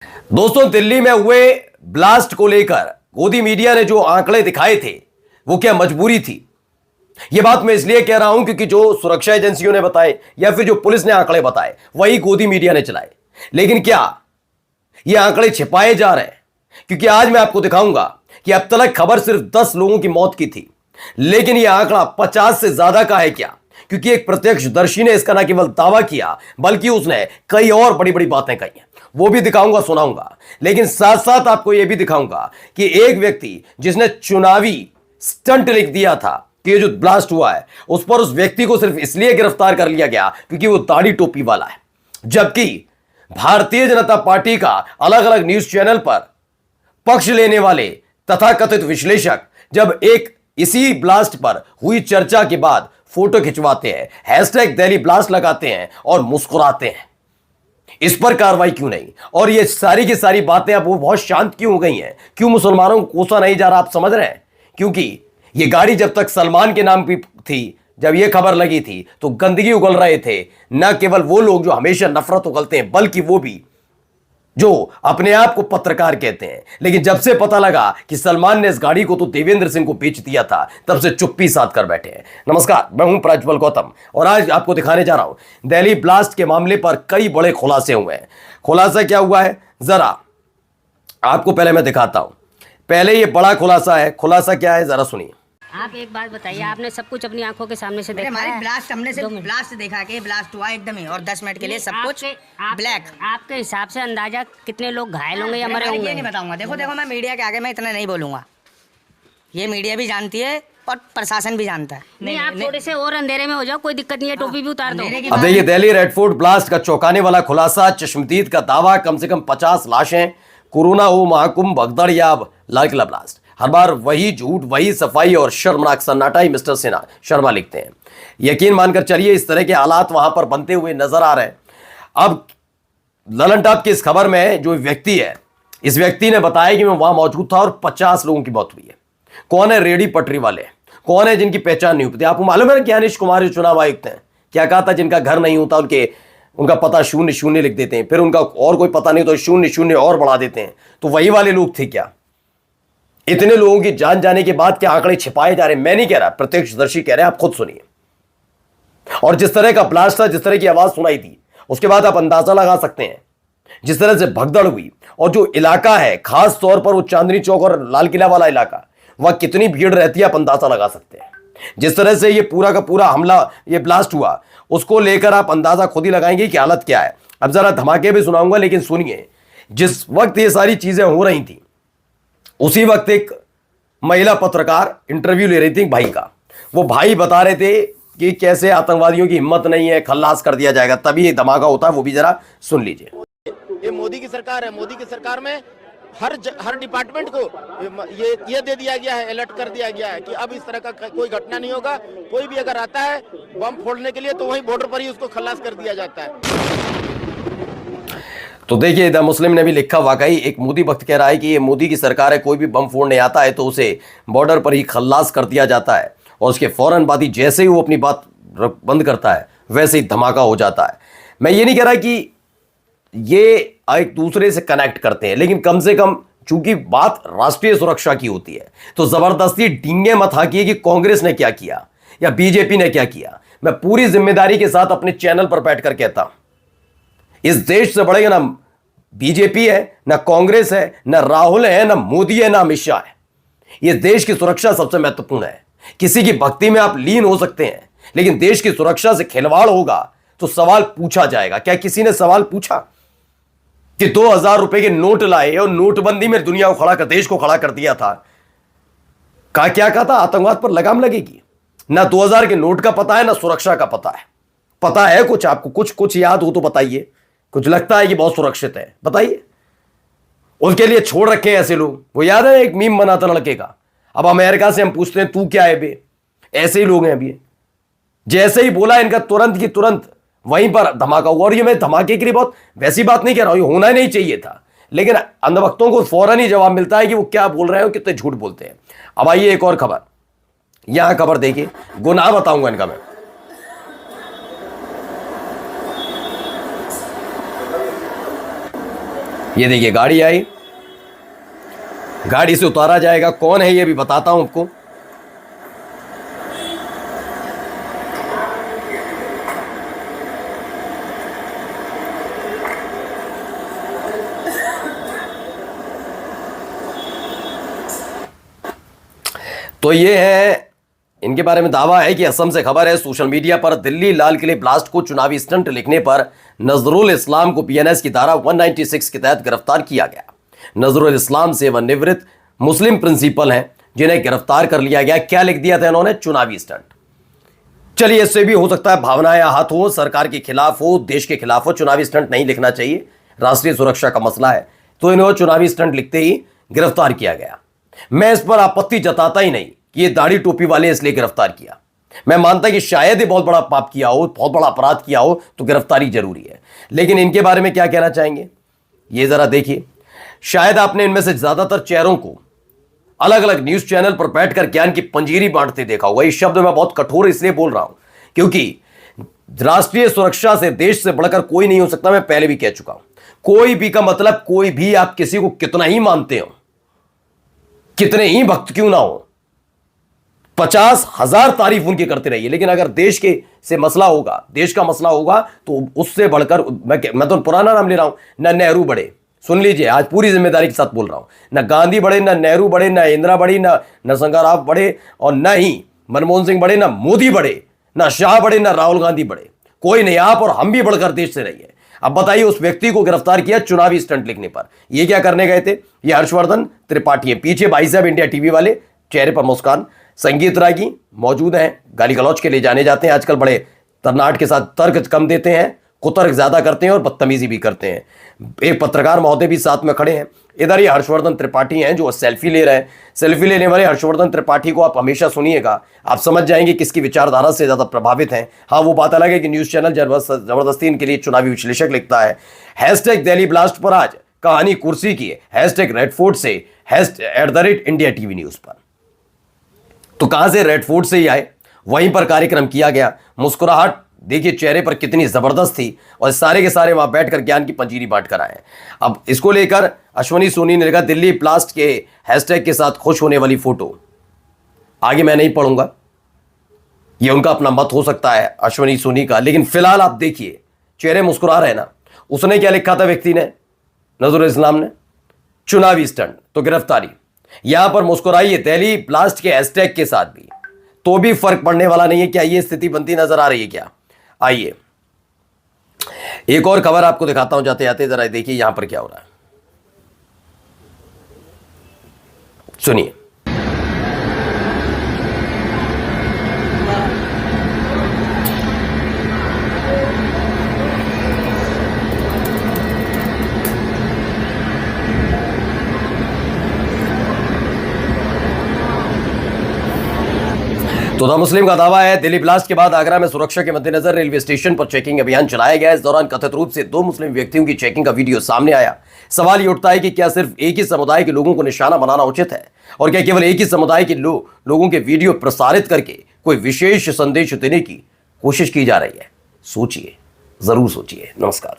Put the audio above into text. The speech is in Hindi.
दोस्तों, दिल्ली में हुए ब्लास्ट को लेकर गोदी मीडिया ने जो आंकड़े दिखाए थे वो क्या मजबूरी थी? यह बात मैं इसलिए कह रहा हूं क्योंकि जो सुरक्षा एजेंसियों ने बताए या फिर जो पुलिस ने आंकड़े बताए वही गोदी मीडिया ने चलाए। लेकिन क्या ये आंकड़े छिपाए जा रहे हैं? क्योंकि आज मैं आपको दिखाऊंगा कि अब तक खबर सिर्फ 10 लोगों की मौत की थी, लेकिन यह आंकड़ा 50 से ज्यादा का है। क्या? क्योंकि एक प्रत्यक्षदर्शी ने इसका न केवल दावा किया बल्कि उसने कई और बड़ी बड़ी बातें कही हैं। वो भी दिखाऊंगा, सुनाऊंगा। लेकिन साथ साथ आपको यह भी दिखाऊंगा कि एक व्यक्ति जिसने चुनावी स्टंट लिख दिया था कि ये जो ब्लास्ट हुआ है उस पर उस व्यक्ति को सिर्फ इसलिए गिरफ्तार कर लिया गया क्योंकि वो दाढ़ी टोपी वाला है, जबकि भारतीय जनता पार्टी का अलग अलग न्यूज चैनल पर पक्ष लेने वाले तथाकथित विश्लेषक जब एक इसी ब्लास्ट पर हुई चर्चा के बाद फोटो खिंचवाते हैं, हैशटैग दिल्ली ब्लास्ट लगाते हैं और मुस्कुराते हैं। इस पर कार्रवाई क्यों नहीं? और ये सारी की सारी बातें अब वो बहुत शांत क्यों हो गई हैं? क्यों मुसलमानों को कोसा नहीं जा रहा? आप समझ रहे हैं? क्योंकि ये गाड़ी जब तक सलमान के नाम की थी, जब ये खबर लगी थी तो गंदगी उगल रहे थे। न केवल वो लोग जो हमेशा नफरत उगलते हैं बल्कि वो भी जो अपने आप को पत्रकार कहते हैं। लेकिन जब से पता लगा कि सलमान ने इस गाड़ी को तो देवेंद्र सिंह को बेच दिया था, तब से चुप्पी साध कर बैठे हैं। नमस्कार, मैं हूं प्रज्वल गौतम और आज आपको दिखाने जा रहा हूं दिल्ली ब्लास्ट के मामले पर कई बड़े खुलासे हुए हैं। खुलासा क्या हुआ है जरा आपको पहले मैं दिखाता हूं। पहले ये बड़ा खुलासा है। खुलासा क्या है जरा सुनिए। आप एक बात बताइए, आपने सब कुछ अपनी आंखों के सामने से देखा हमारी है? ब्लास्ट हमने से ब्लास्ट देखा कि ब्लास्ट हुआ एकदम ही, और 10 मिनट के लिए सब कुछ ब्लैक। आपके हिसाब से अंदाजा कितने लोग घायल होंगे या मरे ये होंगे? नहीं बताऊंगा। देखो मैं मीडिया के आगे मैं इतना नहीं बोलूंगा। ये मीडिया भी जानती है और प्रशासन भी जानता है। नहीं, आप थोड़े से और अंधेरे में हो जाओ, कोई दिक्कत नहीं है, टोपी भी उतार दो। अब देखिए, दिल्ली रेड फोर्ट ब्लास्ट का चौंकाने वाला खुलासा। चश्मदीद का दावा, कम से कम 50 लाशें। कोरोना हो महाकुंभ, भगदड़ या लाल किला ब्लास्ट। हर बार वही झूठ, वही सफाई और शर्मनाक सन्नाटा ही मिस्टर सिन्हा शर्मा लिखते हैं। यकीन मानकर चलिए, इस तरह के हालात वहां पर बनते हुए नजर आ रहे हैं। अब ललन टॉप की इस खबर में जो व्यक्ति है, इस व्यक्ति ने बताया कि मैं वहां मौजूद था और 50 लोगों की मौत हुई है। कौन है? रेडी पटरी वाले। कौन है जिनकी पहचान नहीं होती? आपको मालूम है ज्ञानेश कुमार जो चुनाव आयुक्त हैं, क्या कहा था? जिनका घर नहीं होता उनका पता 0-0 लिख देते हैं, फिर उनका और कोई पता नहीं तो 0-0 और बढ़ा देते हैं। तो वही वाले लोग थे क्या? इतने लोगों की जान जाने के बाद क्या आंकड़े छिपाए जा रहे हैं? मैं नहीं कह रहा, प्रत्यक्षदर्शी कह रहे हैं, आप खुद सुनिए। और जिस तरह का ब्लास्ट था, जिस तरह की आवाज सुनाई थी, उसके बाद आप अंदाजा लगा सकते हैं जिस तरह से भगदड़ हुई। और जो इलाका है, खास तौर पर वो चांदनी चौक और लाल किला वाला इलाका, वहां कितनी भीड़ रहती है आप अंदाजा लगा सकते हैं। जिस तरह से ये पूरा का पूरा हमला, ये ब्लास्ट हुआ, उसको लेकर आप अंदाजा खुद ही लगाएंगे कि हालत क्या है। अब जरा धमाके भी सुनाऊंगा, लेकिन सुनिए, जिस वक्त ये सारी चीजें हो रही थी उसी वक्त एक महिला पत्रकार इंटरव्यू ले रही थी भाई का। वो भाई बता रहे थे कि कैसे आतंकवादियों की हिम्मत नहीं है, खल्लास कर दिया जाएगा, तभी ये धमाका होता है। वो भी जरा सुन लीजिए। ये मोदी की सरकार है। मोदी की सरकार में हर डिपार्टमेंट को ये दे दिया गया है, अलर्ट कर दिया गया है कि अब इस तरह का कोई घटना नहीं होगा। कोई भी अगर आता है बम फोड़ने के लिए तो वहीं बॉर्डर पर ही उसको खल्लास कर दिया जाता है। तो देखिए, द मुस्लिम ने भी लिखा, वाकई एक मोदी भक्त कह रहा है कि ये मोदी की सरकार है, कोई भी बम फोड़ने आता है तो उसे बॉर्डर पर ही खल्लास कर दिया जाता है। और उसके फौरन बाद ही जैसे ही वो अपनी बात बंद करता है वैसे ही धमाका हो जाता है। मैं ये नहीं कह रहा कि ये एक दूसरे से कनेक्ट करते हैं, लेकिन कम से कम चूंकि बात राष्ट्रीय सुरक्षा की होती है तो जबरदस्ती डींगे मत हाकिए कि कांग्रेस ने क्या किया या बीजेपी ने क्या किया। मैं पूरी जिम्मेदारी के साथ अपने चैनल पर बैठकर कहता हूं, इस देश से बढ़ेगा ना बीजेपी है, ना कांग्रेस है, ना राहुल है, ना मोदी है, ना अमित शाह है। यह देश की सुरक्षा सबसे महत्वपूर्ण है। किसी की भक्ति में आप लीन हो सकते हैं, लेकिन देश की सुरक्षा से खिलवाड़ होगा तो सवाल पूछा जाएगा। क्या किसी ने सवाल पूछा कि 2000 रुपए के नोट लाए और नोटबंदी में दुनिया को खड़ा कर, देश को खड़ा कर दिया था? क्या कहा था? आतंकवाद पर लगाम लगेगी। ना 2000 के नोट का पता है, ना सुरक्षा का पता है। पता है कुछ आपको? कुछ याद हो तो बताइए। कुछ लगता है कि बहुत सुरक्षित है, बताइए। उसके लिए छोड़ रखे हैं ऐसे लोग। वो याद है एक मीम बना था लड़के का, अब अमेरिका से हम पूछते हैं तू क्या है बे? ऐसे ही लोग हैं अभी। जैसे ही बोला इनका तुरंत की तुरंत वहीं पर धमाका हुआ। और ये मैं धमाके के लिए बहुत वैसी बात नहीं कह रहा हूं, ये होना नहीं चाहिए था, लेकिन अंधभक्तों को फौरन ही जवाब मिलता है कि वो क्या बोल रहे हो, कितने झूठ बोलते हैं। अब आइए एक और खबर। यहां खबर देखिए, गुनाह बताऊंगा इनका मैं। ये देखिए गाड़ी आई, गाड़ी से उतारा जाएगा। कौन है ये भी बताता हूं आपको। तो ये है, इनके बारे में दावा है कि असम से खबर है सोशल मीडिया पर, दिल्ली लाल किले ब्लास्ट को चुनावी स्टंट लिखने पर नजरुल इस्लाम को बीएनएस की धारा 196 के तहत गिरफ्तार किया गया। नजरुल इस्लाम सेवानिवृत्त मुस्लिम प्रिंसिपल हैं जिन्हें गिरफ्तार कर लिया गया। क्या लिख दिया था इन्होंने? चुनावी स्टंट। चलिए, इससे भी हो सकता है भावनाएं आहत हो, सरकार के खिलाफ हो, देश के खिलाफ हो। चुनावी स्टंट नहीं लिखना चाहिए, राष्ट्रीय सुरक्षा का मसला है। तो इन्होंने चुनावी स्टंट लिखते ही गिरफ्तार किया गया। मैं इस पर आपत्ति जताता ही नहीं कि ये दाढ़ी टोपी वाले इसलिए गिरफ्तार किया। मैं मानता कि शायद ये बहुत बड़ा पाप किया हो, बहुत बड़ा अपराध किया हो, तो गिरफ्तारी जरूरी है। लेकिन इनके बारे में क्या कहना चाहेंगे ये जरा देखिए। शायद आपने इनमें से ज्यादातर चेहरों को अलग अलग न्यूज चैनल पर बैठकर ज्ञान की पंजीरी बांटते देखा होगा। इस शब्द में बहुत कठोर इसलिए बोल रहा हूं क्योंकि राष्ट्रीय सुरक्षा से, देश से बढ़कर कोई नहीं हो सकता। मैं पहले भी कह चुका हूं, कोई भी का मतलब कोई भी, आप किसी को कितना ही मानते हो, कितने ही भक्त क्यों ना हो, 50,000 तारीफ उनकी करते रहिए, लेकिन अगर देश के से मसला होगा, देश का मसला होगा, तो उससे बढ़कर मैं तो पुराना नाम ले रहा हूं, ना नेहरू बड़े, सुन लीजिए, आज पूरी जिम्मेदारी के साथ बोल रहा हूं, ना गांधी बड़े, ना नेहरू बड़े, ना इंदिरा बड़ी, ना नरसिंह बड़े, और ना ही मनमोहन सिंह बड़े, ना मोदी बड़े, ना शाह बड़े, ना राहुल गांधी बड़े, कोई नहीं। आप और हम भी बढ़कर देश से रहिए। अब बताइए, उस व्यक्ति को गिरफ्तार किया चुनावी स्टंट लिखने पर। ये क्या करने गए थे? ये हर्षवर्धन त्रिपाठी है, पीछे भाई साहब इंडिया टीवी वाले, चेहरे पर मुस्कान। संगीत रागी मौजूद हैं, गाली गलौज के लिए जाने जाते हैं आजकल, बड़े तरनाट के साथ तर्क कम देते हैं, कुतर्क ज्यादा करते हैं और बदतमीजी भी करते हैं। एक पत्रकार महोदय भी साथ में खड़े हैं। इधर ये हर्षवर्धन त्रिपाठी हैं जो सेल्फी ले रहे हैं। सेल्फी लेने वाले हर्षवर्धन त्रिपाठी को आप हमेशा सुनिएगा, आप समझ जाएंगे किसकी विचारधारा से ज्यादा प्रभावित हैं। हाँ, वो बात अलग है कि न्यूज चैनल जबरदस्ती इनके लिए चुनावी विश्लेषक लिखता है। हैशटैग दिल्ली ब्लास्ट पर आज कहानी कुर्सी की है, हैशटैग रेड फोर्ट से, @इंडिया टीवी न्यूज पर। तो कहां से? रेड फोर्ट से ही आए, वहीं पर कार्यक्रम किया गया। मुस्कुराहट देखिए चेहरे पर कितनी जबरदस्त थी, और सारे के सारे वहां बैठकर ज्ञान की पंजीरी बांट कर आए। अब इसको लेकर अश्वनी सोनी ने लिखा, दिल्ली ब्लास्ट के हैशटैग के साथ खुश होने वाली फोटो। आगे मैं नहीं पढ़ूंगा, ये उनका अपना मत हो सकता है अश्वनी सोनी का, लेकिन फिलहाल आप देखिए चेहरे मुस्कुरा रहे ना। उसने क्या लिखा था व्यक्ति ने, नजरुल इस्लाम ने? चुनावी स्टंट, तो गिरफ्तारी। यहां पर मुस्कुराइए दिल्ली ब्लास्ट के हैशटैग के साथ भी, तो भी फर्क पड़ने वाला नहीं है। क्या ये स्थिति बनती नजर आ रही है क्या? आइए एक और खबर आपको दिखाता हूं जाते जाते, जरा देखिए यहां पर क्या हो रहा है, सुनिए। तो द मुस्लिम का दावा है, दिल्ली ब्लास्ट के बाद आगरा में सुरक्षा के मद्देनजर रेलवे स्टेशन पर चेकिंग अभियान चलाया गया। इस दौरान कथित रूप से 2 मुस्लिम व्यक्तियों की चेकिंग का वीडियो सामने आया। सवाल ये उठता है कि क्या सिर्फ एक ही समुदाय के लोगों को निशाना बनाना उचित है, और क्या केवल एक ही समुदाय के लोगों के वीडियो प्रसारित करके कोई विशेष संदेश देने की कोशिश की जा रही है? सोचिए, जरूर सोचिए। नमस्कार।